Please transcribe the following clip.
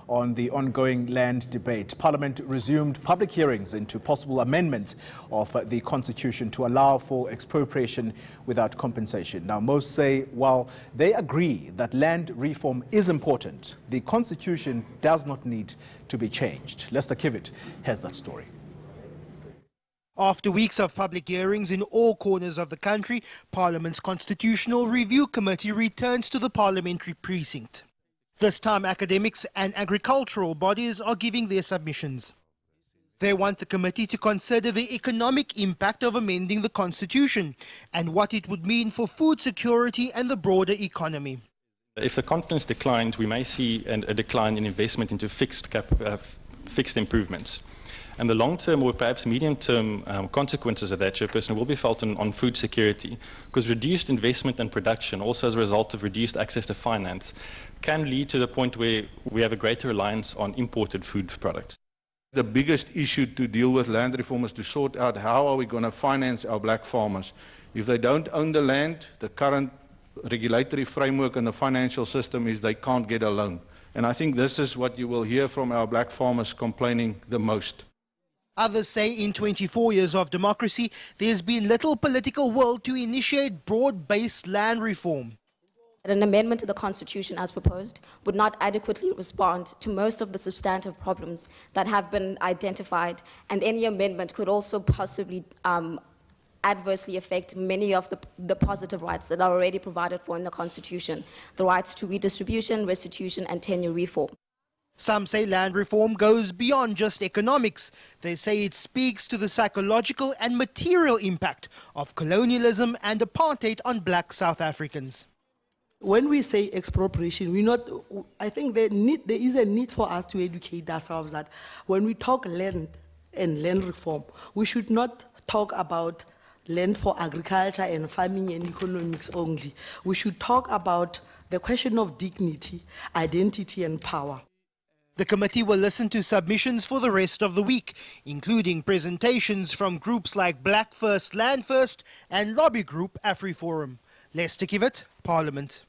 on the ongoing land debate. Parliament resumed public hearings into possible amendments of the Constitution to allow for expropriation without compensation. Now, most say while they agree that land reform is important, the Constitution does not need to be changed. Lester Kivit has that story. After weeks of public hearings in all corners of the country, Parliament's Constitutional Review Committee returns to the parliamentary precinct. This time, academics and agricultural bodies are giving their submissions. They want the committee to consider the economic impact of amending the Constitution and what it would mean for food security and the broader economy. If the confidence declines, we may see a decline in investment into fixed improvements. And the long-term or perhaps medium-term consequences of that, Chairperson, will be felt on food security, because reduced investment and production, also as a result of reduced access to finance, can lead to the point where we have a greater reliance on imported food products. The biggest issue to deal with land reform is to sort out how are we going to finance our black farmers. If they don't own the land, the current regulatory framework in the financial system is they can't get a loan. And I think this is what you will hear from our black farmers complaining the most. Others say in 24 years of democracy, there's been little political will to initiate broad-based land reform. An amendment to the Constitution as proposed would not adequately respond to most of the substantive problems that have been identified, and any amendment could also possibly adversely affect many of the positive rights that are already provided for in the Constitution, the rights to redistribution, restitution and tenure reform. Some say land reform goes beyond just economics. They say it speaks to the psychological and material impact of colonialism and apartheid on black South Africans. When we say expropriation, I think there is a need for us to educate ourselves that when we talk land and land reform, we should not talk about land for agriculture and farming and economics only. We should talk about the question of dignity, identity and power. The committee will listen to submissions for the rest of the week, including presentations from groups like Black First, Land First and lobby group AfriForum. Lester Kivit, Parliament.